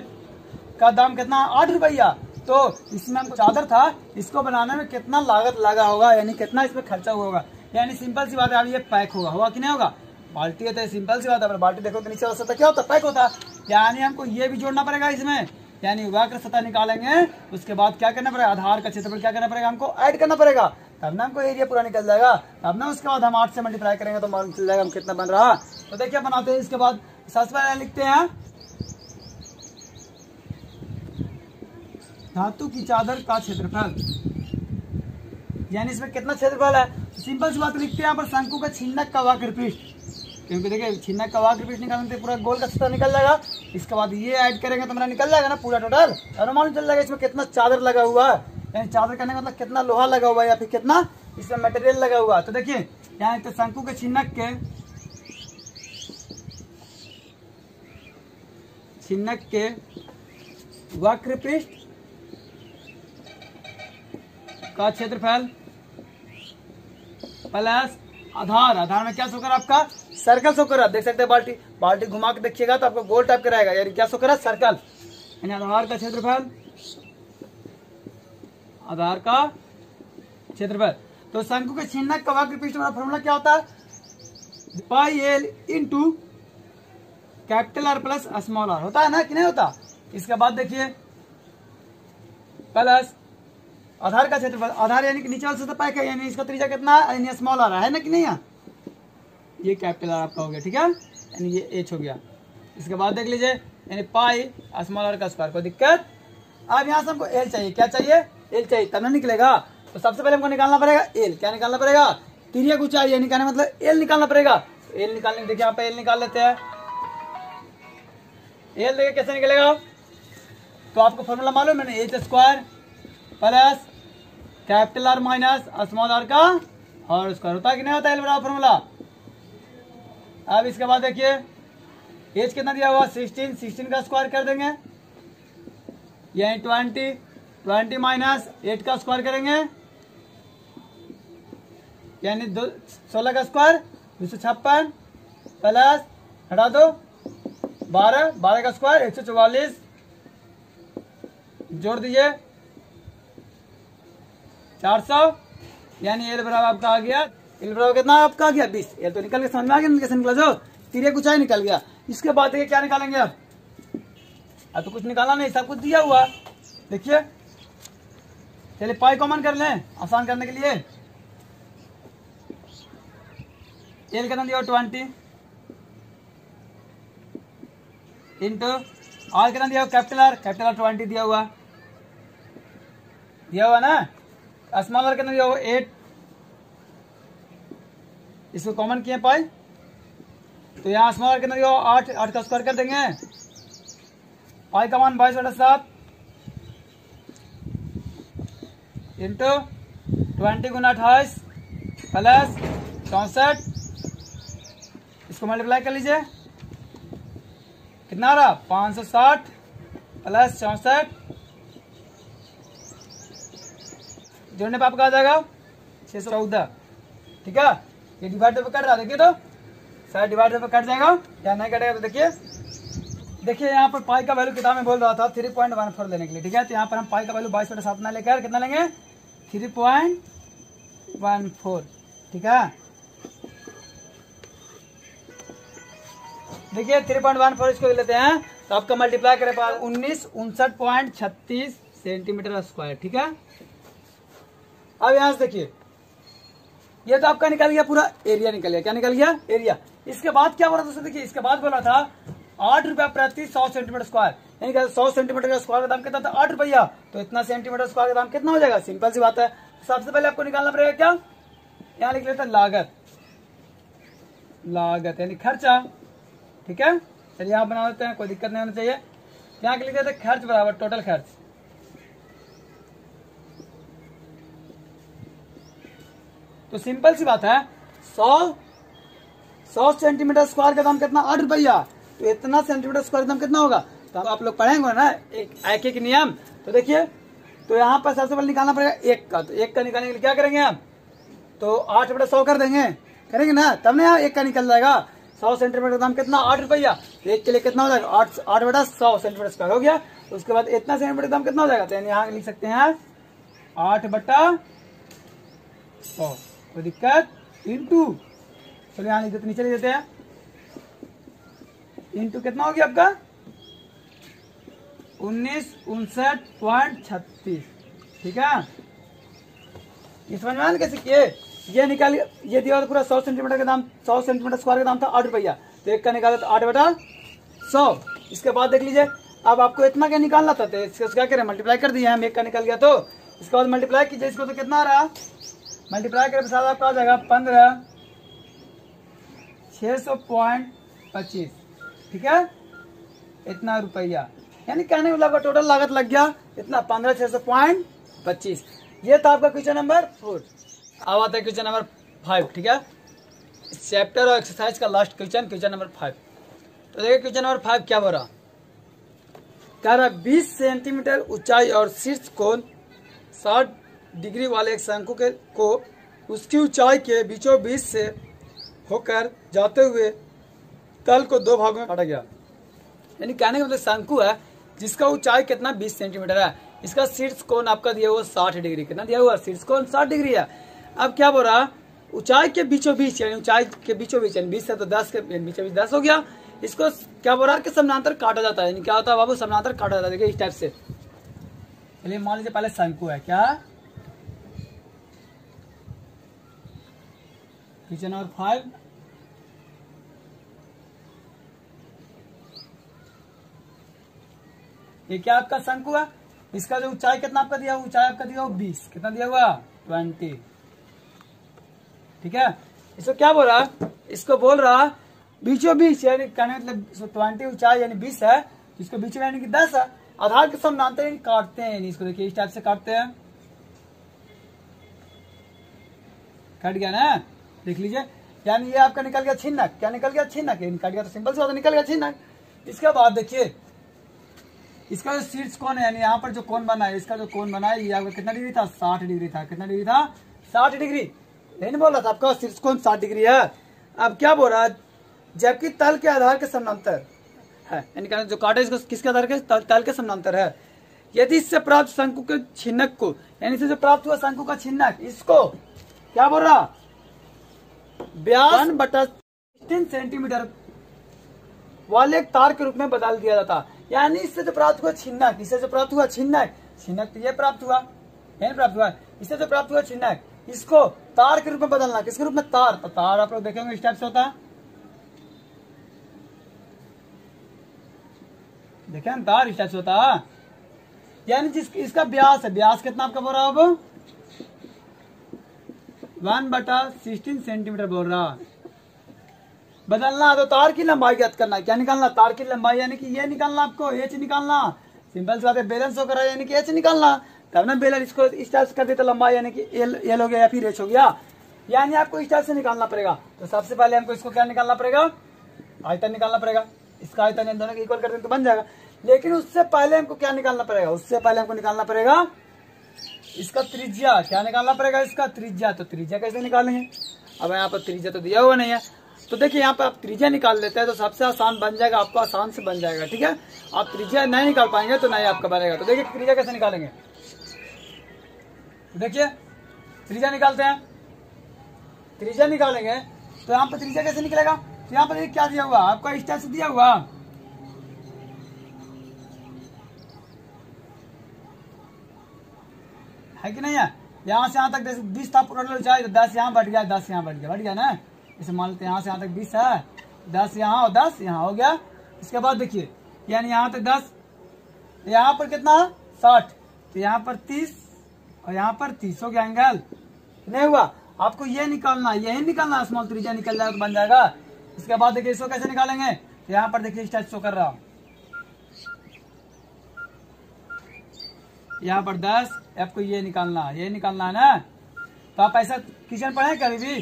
का दाम कितना, 8 रुपया। तो इसमें हमको चादर था, इसको बनाने में कितना लागत लगा होगा, यानी कितना इसमें खर्चा हुआ होगा। यानी सिंपल सी बात है, ये पैक होगा कि नहीं होगा, बाल्टी है तो सिंपल सी बात है, बाल्टी देखो तो नीचे सतह क्या होता है, पैक होता है। यानी हमको ये भी जोड़ना पड़ेगा इसमें, यानी वक्र सतह निकालेंगे, उसके बाद क्या करना पड़ेगा, आधार का क्षेत्रफल क्या करना पड़ेगा, हमको ऐड करना पड़ेगा, तब ना हमको एरिया पूरा निकल जाएगा। तब ना उसके बाद हम 8 से मल्टीप्लाई करेंगे तो मालूम चल जाएगा हम कितना बन रहा। तो देखिए बनाते हैं, इसके बाद सबसे पहले लिखते हैं धातु की चादर का क्षेत्रफल, यानी इसमें कितना क्षेत्रफल है। सिंपल सी बात लिखते हैं यहाँ पर शंकु का छिन्नक का वक्र पृष्ठ, क्योंकि देखिए छिन्नक का वक्र पृष्ठ निकालने से पूरा गोल का सतह निकल जाएगा। इसके बाद ये ऐड करेंगे तो मेरा निकल जाएगा ना पूरा टोटल, और मालूम चल जाएगा इसमें कितना चादर लगा हुआ है, यानी चादर करने का मतलब कितना लोहा लगा हुआ है या फिर कितना इसमें मटेरियल लगा हुआ है। तो देखिए यहाँ तो शंकु के छिन्नक के वक्र पृष्ठ का क्षेत्रफल प्लस आधार में क्या शो कर आपका सर्कल शो कर, देख सकते हैं बाल्टी घुमा के देखिएगा तो आपको गोल टाइप का रहेगा, यानी क्या शो कर सर्कल, यानी आधार का क्षेत्रफल। तो शंकु के छिन्नक का वक्र पृष्ठ वाला फॉर्मूला क्या होता है, pi L into capital R plus small R, होता है ना कि नहीं होता। इसके बाद देखिए प्लस आधार का क्षेत्रफल, आधार यानी कि नीचे वाला सतह पैक है, यानी इसका त्रिज्या कितना है, यानी स्मॉल आ रहा है ना कि नहीं है, ये कैपिटल आर आपका हो गया, ठीक है, यानी ये एच हो गया। इसके बाद देख लीजिए यानी पाई स्मॉल आर का स्क्वायर, कोई दिक्कत। अब यहाँ से हमको एल चाहिए, क्या चाहिए, एल चाहिए, तब ना निकलेगा। तो सबसे पहले हमको निकालना पड़ेगा एल, क्या निकालना पड़ेगा, तिर्यक ऊंचाई, यानी कहने मतलब एल निकालना पड़ेगा। एल निकालने देखिए यहाँ पे एल निकाल लेते हैं, एल देखिए कैसे निकलेगा, तो आपको फॉर्मूला मालूम है ना, H square plus capital R minus small R का और स्क्वायर, होता है कि नहीं होता एल बराबर फॉर्मूला। अब इसके बाद देखिए एच कितना दिया हुआ 16 का स्क्वायर कर देंगे, यानी 20 माइनस 8 का स्क्वायर करेंगे, यानी 16 का स्क्वायर 256 प्लस हटा दो 12 का स्क्वायर 144 जोड़ दीजिए 400, यानी एल बराबर आपका आ गया, एल बराबर कितना आपका आ गया 20। एल तो निकल के समझ में आ गया, कैसे निकला जो तिर्यक ऊंचाई निकल गया। इसके बाद देखिए क्या निकालेंगे, अब तो कुछ निकालना नहीं, सब कुछ दिया हुआ। देखिए चलिए पाई कॉमन कर लें आसान करने के लिए, एल कितना दिया 20 इंटू आर कितना दिया कैपिटल आर 20 दिया हुआ ना, स्मॉल आर कितना दिया हुआ 8, इसको कॉमन किए पाई, तो यहाँ स्मॉल आर कितना दिया हुआ 8 का स्क्वायर कर देंगे, पाई का मान 22/7 इंटू 20 गुना 28 प्लस 64, इसको मल्टीप्लाई कर लीजिए कितना आ रहा 560 प्लस 64, जोड़ने पर आपका आ जाएगा 614। ठीक है। ये डिवाइडर पे कट रहा है, देखिए तो शायद डिवाइडर पे कट जाएगा या नहीं कटेगा। तो देखिए यहाँ पर पाई का वैल्यू किताब में बोल रहा था 3.14 लेने के लिए, ठीक है। तो यहाँ पर हम पाई का वैल्यू 22/7 ना लेकर कितना लेंगे 3.14, ठीक है। देखिए 3.14 इसको लेते हैं तो आपका मल्टीप्लाई करें 1959.36 सेंटीमीटर स्क्वायर, ठीक है। अब यहाँ से देखिए ये तो आपका निकल गया पूरा एरिया निकल गया। क्या निकल गया? एरिया। इसके बाद क्या बोला था? देखिए इसके बाद बोला था 8 रुपया प्रति 100 सेंटीमीटर स्क्वायर, यानी कि 100 सेंटीमीटर का स्क्वायर का दाम कितना था? 8 रुपया। तो इतना सेंटीमीटर स्क्वायर का दाम कितना हो जाएगा? सिंपल सी बात है। सबसे पहले आपको निकालना पड़ेगा क्या? यहाँ लिख लेते हैं लागत, लागत यानी खर्चा, ठीक है। चलिए यहाँ बना देते हैं, कोई दिक्कत नहीं होना चाहिए। यहाँ लिख देते हैं खर्च बराबर टोटल खर्च। तो सिंपल सी बात है 100 सेंटीमीटर स्क्वायर का दाम कितना? 8 रुपया। तो इतना सेंटीमीटर स्क्वायर का दाम कितना होगा? तो आप लोग पढ़ेंगे ना एक नियम। तो देखिए तो यहाँ पर सबसे पहले निकालना पड़ेगा एक का। तो एक का निकालने के लिए क्या करेंगे हम? तो 8/100 कर देंगे, करेंगे ना, तब ना यहाँ एक का निकल जाएगा। 100 सेंटीमीटर का दाम कितना? 8 रुपया। तो एक के लिए कितना हो जाएगा? 8/100 सेंटीमीटर स्क्वायर हो गया। उसके बाद इतना सेंटीमीटर का दाम कितना हो जाएगा? तो यहाँ लिख सकते हैं 8/100, कोई दिक्कत, इंटू, चलो यहाँ लिख देते, नीचे लिख देते हैं, इंटू कितना हो गया आपका? 1959.36, ठीक है। ये समझ में आया कैसे किए? ये निकाल, ये दिया पूरा 100 सेंटीमीटर का दाम, 100 सेंटीमीटर स्क्वायर का दाम था 8 रुपया। तो एक का निकाला तो 8/100। इसके बाद देख लीजिए अब आपको इतना क्या निकालना था, तो इसको क्या करें? मल्टीप्लाई कर दिया हम, एक का निकल गया। तो इसके बाद मल्टीप्लाई कीजिए इसको, तो कितना आ रहा? मल्टीप्लाई करने के साथ आपका आ जाएगा 15,600.25, ठीक है, इतना रुपया। यानी कहने का मतलब टोटल लागत लग गया इतना 15,600.25। ये था आपका क्वेश्चन नंबर 4। अब आता है क्वेश्चन नंबर 5, ठीक है। इस चैप्टर और एक्सरसाइज का लास्ट क्वेश्चन नंबर 5। तो देखिए क्वेश्चन नंबर 5 क्या बोल रहा? कह रहा 20 सेंटीमीटर ऊंचाई और शीर्ष कोण 60 डिग्री वाले एक शंकु के को उसकी ऊंचाई के बीचों बीच से होकर जाते हुए तल को 2 भागों में काटा गया। यानी कहने का मतलब शंकु है जिसका ऊंचाई कितना 20 सेंटीमीटर है, इसका शीर्ष कोण आपका दिया हुआ 60 डिग्री। कितना दिया हुआ? शीर्ष कोण 60 डिग्री है। अब क्या बोल रहा? ऊंचाई के बीचों बीच, यानी ऊंचाई के बीचों बीच, यानी 20 से तो 10 के बीचों बीच 10 हो गया। इसको क्या बोल रहा है कि समानांतर काटा जाता है। यानी क्या होता है बाबू? समानांतर काटा जाता है। देखिए इस टाइप से। चलिए मान लीजिए पहले शंकु है, क्या क्वेश्चन नंबर 5। ये क्या आपका शंकु है, इसका जो ऊंचाई कितना आपका दिया हुआ? ऊंचाई आपका दिया हुआ 20, कितना दिया हुआ? 20, ठीक है। इसको क्या बोल रहा? इसको बोल रहा बीचों बीच, यानी कहने मतलब 20 ऊंचाई यानी 20 है, इसको बीच में यानी कि 10 है। आधार के समानांतर काटते हैं, इसको देखिए इस टाइप से काटते हैं। कट गया ना, देख लीजिए। यानी ये आपका निकल गया छिन्नक। क्या निकल गया? छिन्नक। ये कट गया तो सिंपल से बात, निकल गया छिन्नक। इसके बाद देखिए इसका जो शीर्ष कोण है, यानी यहाँ पर जो कोण बना है, इसका जो कोण बना है ये आपका कितना डिग्री था? 60 डिग्री था। कितना डिग्री था? 60 डिग्री। नहीं बोल रहा था आपका शीर्ष कोण 60 डिग्री है। अब क्या बोल रहा है? जबकि तल के आधार के समानांतर है, यानी जो काटा इसको किसके आधार के? तल के समानांतर है। यदि इससे प्राप्त शंकु के छिन्नक को, यानी इससे जो प्राप्त हुआ शंकु का छिन्नक, इसको क्या बोल रहा? व्यास 1/16 सेंटीमीटर वाले एक तार के रूप में बदल दिया जाता। यानी इससे जो प्राप्त हुआ छिन्नक, इससे जो प्राप्त हुआ छिन्नक, छिन्नक तो ये प्राप्त हुआ, यही प्राप्त हुआ। इससे जो प्राप्त हुआ छिन्नक, इसको तार के रूप में बदलना। किसके रूप में? तार। तो तार आप लोग देखेंगे इस टाइप से होता है, देखें तार इस टाइप से होता है। यानी जिस इसका व्यास है, व्यास कितना आपका बोल रहा है? अब 1/16 सेंटीमीटर बोल रहा। बदलना तो तार की लंबाई ज्ञात करना। क्या निकालना? तार की लंबाई, यानी कि ये निकालना आपको, एच निकालना। सिंपल सी बात है, बैलेंस होकर यानी कि एच निकालना। तब ना बैलेंस इसको इस टाइप से कर देते लंबाई, यानी कि एल हो गया या फिर एच हो गया। यानी आपको इस टाइप से निकालना पड़ेगा। तो सबसे पहले हमको इसको क्या निकालना पड़ेगा? आयतन निकालना पड़ेगा। इसका आयतन इन दोनों को इक्वल कर दें तो बन जाएगा। लेकिन उससे पहले हमको क्या निकालना पड़ेगा? उससे पहले हमको निकालना पड़ेगा इसका त्रिज्या। क्या निकालना पड़ेगा? इसका त्रिज्या। तो त्रिज्या कैसे निकालेंगे? अब यहाँ पर त्रिज्या तो दिया हुआ नहीं है, तो देखिए यहाँ पे आप त्रिज्या निकाल लेते हैं तो सबसे आसान बन जाएगा, आपको आसान से बन जाएगा। ठीक है, आप त्रिज्या नहीं निकाल पाएंगे तो नहीं आपका बनेगा। तो देखिए त्रिज्या कैसे निकालेंगे, देखिए त्रिज्या निकालते हैं। त्रिज्या निकालेंगे तो यहाँ पर त्रिज्या कैसे निकलेगा, तो यहाँ पर क्या दिया हुआ आपका, इस टाइप से दिया हुआ है कि नहीं है। यहाँ से यहाँ तक 20 था टोटल ऊंचाई, तो 10 यहाँ बढ़ गया, 10 यहाँ बढ़ गया ना। इसे मान लेते हैं यहाँ से यहाँ तक 20 है, 10 यहाँ और 10 यहाँ हो गया। इसके बाद देखिए यानी यहाँ तक 10, यहाँ पर कितना 60, तो यहाँ पर 30 और यहाँ पर 30 हो गया एंगल। नहीं हुआ, आपको ये निकालना, यही निकालना, स्मॉल त्रिज्या निकल जाएगा तो बन जाएगा। इसके बाद देखिए इसको कैसे निकालेंगे, तो यहाँ पर देखिए स्टेप शो कर रहा हूँ, यहाँ पर 10, आपको ये निकालना है ना। तो आप ऐसा क्वेश्चन पढ़े कभी भी,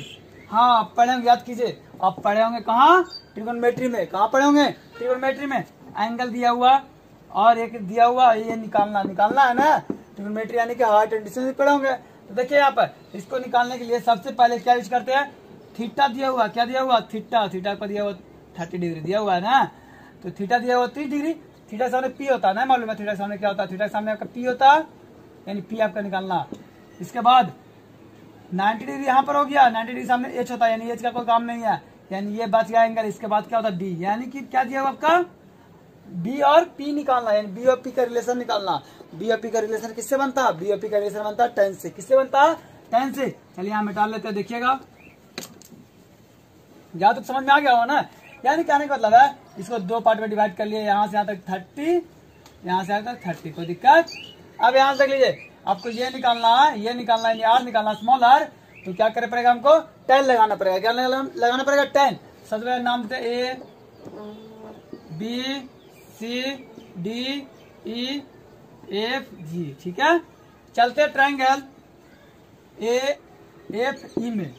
हाँ आप पढ़े होंगे, याद कीजिए। आप पढ़े होंगे कहाँ, ट्रिगोनोमेट्री में। कहाँ पढ़े होंगे, ट्रिगोनोमेट्री में। एंगल दिया हुआ और एक दिया हुआ, ये निकालना है ना। ट्रिगोनोमेट्री यानी कि हाइट एंड डिस्टेंस पढ़े होंगे। तो देखिए यहाँ पर इसको निकालने के लिए सबसे पहले क्या यूज करते हैं, थीटा दिया हुआ, क्या दिया हुआ, थीटा पर दिया हुआ 30 डिग्री दिया हुआ है ना। तो थीटा दिया हुआ 30 डिग्री, थीटा के सामने पी होता है ना, मालूम है थीटा के सामने क्या होता है, थीटा के सामने आपका पी होता है, यानी पी आपका निकालना। इसके बाद 90 डिग्री यहाँ पर हो गया, 90 डिग्री सामने एच होता है, यानी एच का कोई काम नहीं है, यानी ये बच गया एंगल। इसके बाद क्या होता है डी, यानी कि क्या दिया हुआ आपका, बी और पी निकालना, यानी बी और पी का रिलेशन निकालना। बी और पी का रिलेशन किससे बनता है, बी और पी का रिलेशन बनता है tan से। किससे बनता है, tan से। चलिए यहाँ मिटा लेते हैं, देखिएगा या तो समझ में आ गया हो ना। यानी कहने का मतलब है इसको 2 पार्ट में डिवाइड कर लिए, यहाँ से यहाँ तक 30, यहाँ से यहाँ तक 30, कोई दिक्कत। अब यहाँ से देख लीजिए, आपको ये निकालना है, यानी आर निकालना, स्मॉल आर। तो क्या करना पड़ेगा, हमको tan लगाना पड़ेगा। क्या लगाना पड़ेगा, tan। सबसे पहले नाम देते A B C D E F G, ठीक है। चलते ट्रायंगल ए एफ ई में,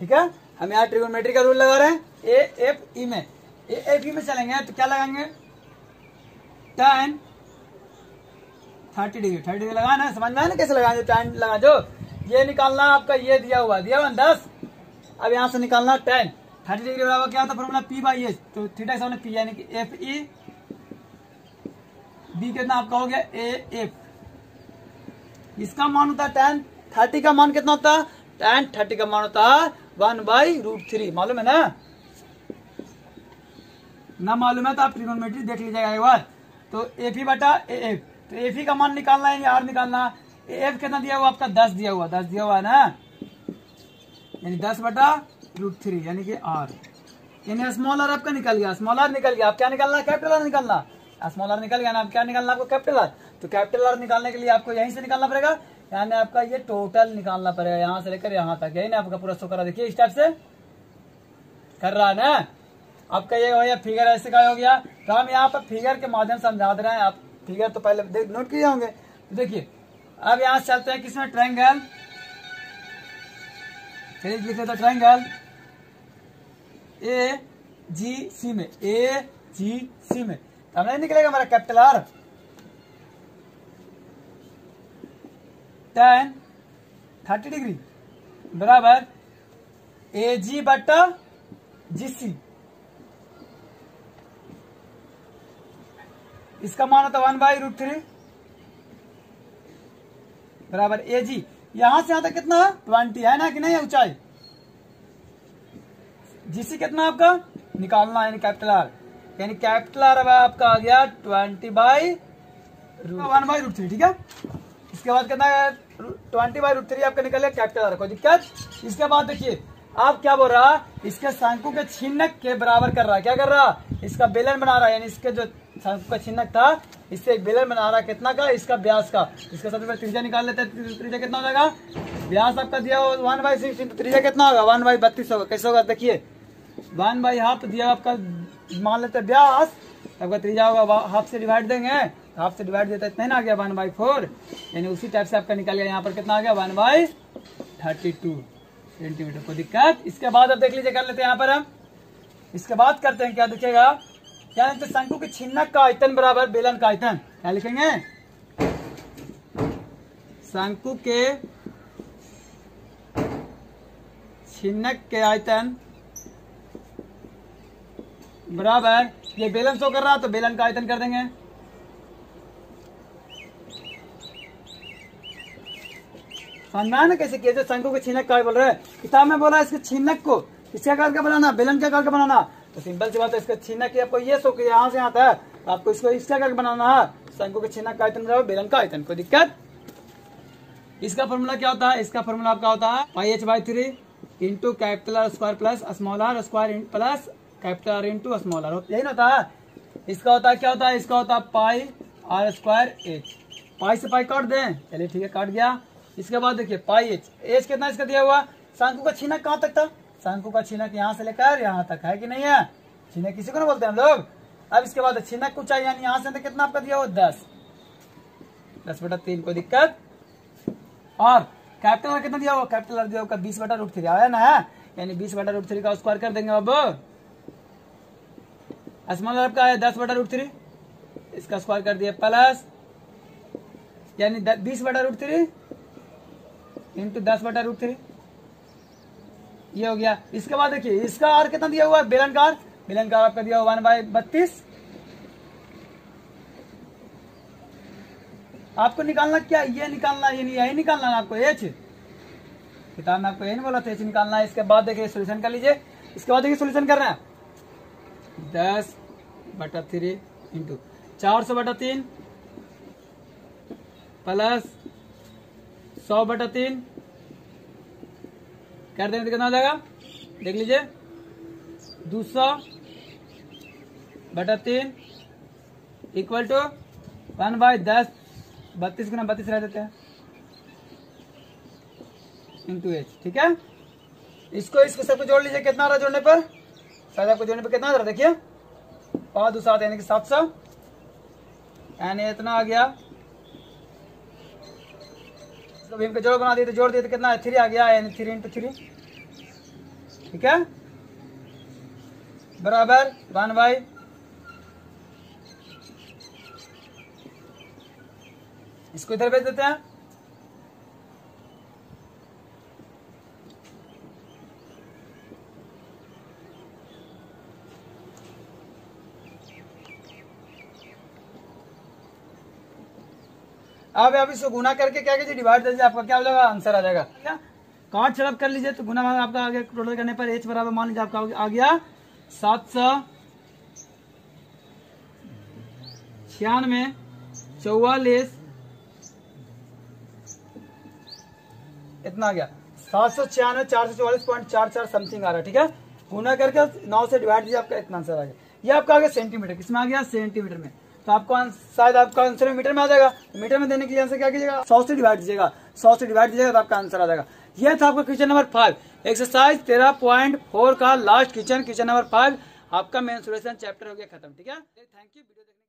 ठीक है। हम यहाँ ट्रिगोनोमेट्री का रूल लगा रहे हैं, ए एफ ई में। ए एफ ई में चलेंगे तो क्या लगाएंगे, tan 30 डिग्री, 30 डिग्री लगाना है। समझ में आया ना कैसे लगाएंगे, tan लगा जो ये निकालना आपका, ये दिया हुआ 10। अब यहाँ से निकालना tan 30 डिग्री बराबर क्या होता है, फॉर्मूला पी बाई एच। तो थीटा के सामने पी यानी कि एफ ई, बी कितना आपका हो गया ए एफ। इसका मान होता है tan 30 का मान कितना होता है, tan 30 का मान होता है 1/√3। मालूम है ना मालूम है तो आप ट्रिगोनोमेट्री देख लीजिएगा एक बार। तो एफ ई बटा ए एफ, तो एफ ई का मान निकालना है, आर निकालना। ए एफ कितना दिया हुआ आपका, 10 दिया हुआ है ना, यानी 10/√3 यानी कि आर, यानी स्मॉल आर आपका निकल गया। स्मॉल आर निकल गया, आप क्या निकालना है, कैपिटल आर निकालना। स्मॉल आर निकल गया ना, आप क्या निकालना आपको, कैपिटल आर। तो कैपिटल आर निकालने के लिए आपको यहीं से निकालना पड़ेगा, यानी आपका ये टोटल निकालना पड़ेगा, यहाँ से लेकर यहाँ तक। यही ना आपका पूरा शो करा, देखिए इस टाइप से कर रहा है ना आपका। ये हो गया फिगर, ऐसे का हो गया। तो हम यहाँ पर फिगर के माध्यम से समझा दे रहे हैं, आप फिगर तो पहले नोट किए होंगे। तो देखिए अब यहाँ से चलते हैं किसमें, ट्रायंगल। चलिए लिख लेते हैं ट्रायंगल ए जी सी में, ए जी सी में। तो नहीं निकलेगा हमारा कैपिटल आर, tan 30 डिग्री बराबर ए जी बटा जी सी। इसका मान होता 1/√3 बराबर ए जी। यहां से यहां तक कितना है, 20 है ना कि नहीं है ऊंचाई। जीसी कितना आपका निकालना, यानी कैपिटल आर, यानी कैपिटल आर आपका आ गया 1/√3, ठीक है। इसके बाद कितना है, 20/√3 आपका निकल गया कैपिटल आर, कोई दिक्कत। इसके बाद देखिए आप क्या बोल रहा, इसके शंकु के छिन्नक के बराबर कर रहा है। क्या कर रहा, इसका बेलन बना रहा है, यानी इसके जो शंकु का छिन्नक था इससे एक बेलन बना रहा है। कितना का, इसका व्यास का। इसका सबसे पहले त्रिज्या निकाल लेते हैं। त्रिज्या कितना हो जाएगा, व्यास आपका दिया 1/16, तो त्रिज्या कितना होगा 1/32 होगा। कैसे होगा देखिए, 1/2 दिया आपका, मान लेते हैं व्यास, आपका त्रिज्या होगा हाफ से डिवाइड देंगे, हाफ से डिवाइड देता है, इतना ही ना आ गया 1/4, यानी उसी टाइप से आपका निकल गया। यहाँ पर कितना आ गया 1/32 सेंटीमीटर, कोई दिक्कत। इसके बाद अब देख लीजिए, कर लेते हैं यहाँ पर हम। इसके बाद करते हैं क्या दिखेगा, क्या लिखते हैं, शंकु के छिन्नक का आयतन बराबर बेलन का आयतन। क्या लिखेंगे, शंकु के छिन्नक के आयतन बराबर, ये बेलन शो कर रहा तो बेलन का आयतन कर देंगे। समझना ना कैसे किया, शंकु के छिन्नक का बोल रहे हैं, किताब में बोला इसके छिन्नक को किसके आकार का बनाना, बेलन के आकार का बनाना। तो सिंपल सी बात है, इसका छिन्नक आपको ये शो किया यहाँ से यहाँ था, आपको इसको इसके आकार का बनाना है। शंकु के छिन्नक का आयतन बराबर बेलन का आयतन, कोई दिक्कत। इसका फॉर्मूला क्या होता है, इसका फॉर्मूला आपका होता है pi h by 3 into capital R square plus small R square plus capital R into small R, यही ना होता है। इसका होता है क्या होता है, इसका होता है पाई आर स्क्वायर एच, पाई से पाई काट दें, चलिए ठीक है काट गया। इसके बाद देखिए पाई एच कितना इसका दिया हुआ, शंकु का छिन्नक कहाँ तक था, शंकु का छिन्नक यहाँ से लेकर यहाँ तक है कि नहीं है, छिन्नक किसी को ना बोलते हैं हम लोग। अब इसके बाद छिन्नक ऊंचाई यानी यहाँ से कितना आपका दिया हुआ 10/3, कोई दिक्कत। और कैपिटल आर कितना दिया हुआ, कैपिटल आर दिया हुआ 20/√3 आया ना, यानी 20/√3 का स्क्वायर कर देंगे। अब स्मॉल आर का है 10/√3, इसका स्क्वायर कर दिया प्लस, यानी 20/√3 इंटू 10/√3, ये हो गया। इसके बाद देखिए इसका आर कितना दिया हुआ है, बेलन का आर आपका दिया हुआ 1/32। आपको निकालना क्या, ये निकालना, ये नहीं यही निकालना है आपको, एच किताब में आपको यही नहीं बोला था एच निकालना है। इसके बाद देखिए सोल्यूशन कर लीजिए, इसके बाद देखिए सोल्यूशन करना है 10/3 इंटू 400/3 प्लस 100/3 कर देंगे तो कितना हो जाएगा, देख लीजिए 200/3 इक्वल टू 1/10, 32 गुना 32 रह देते हैं इंटू एच, ठीक है। इसको सबको जोड़ लीजिए, कितना रहा जोड़ने पर, शायद आपको जोड़ने पर कितना रहा, देखिए 5 2 7 यानी कि 700, यानी इतना आ गया। इसको इनका जोड़ बना दिए तो जोड़ दिए तो कितना है 3 आ गया, यानी 3 इंटू 3, ठीक है, बराबर 1/, इसको इधर भेज देते हैं। अब आप इसको गुना करके क्या कीजिए, डिवाइड दीजिए, आपका क्या हो जाएगा, आंसर आ जाएगा। क्या काट छड़प कर लीजिए तो गुना आपका आगे टोटल करने पर एच बराबर मान लीजिए आपका आ गया 796 44, इतना आ गया 796 444.44 समथिंग आ रहा है, ठीक है। गुना करके 9 से डिवाइड दीजिए, आपका इतना आंसर आ गया। ये आपका आ गया सेंटीमीटर, किसमें आ गया, सेंटीमीटर में। तो आपको शायद आपका आंसर मीटर में आ जाएगा, मीटर में देने के लिए आंसर क्या कीजिएगा, 100 से डिवाइड दीजिएगा, 100 से डिवाइड दीजिएगा तो आपका आंसर आ जाएगा। यह था आपका क्वेश्चन नंबर 5, एक्सरसाइज 13.4 का लास्ट क्वेश्चन नंबर 5, आपका मेंसुरेशन चैप्टर हो गया खत्म, ठीक है। Thank you video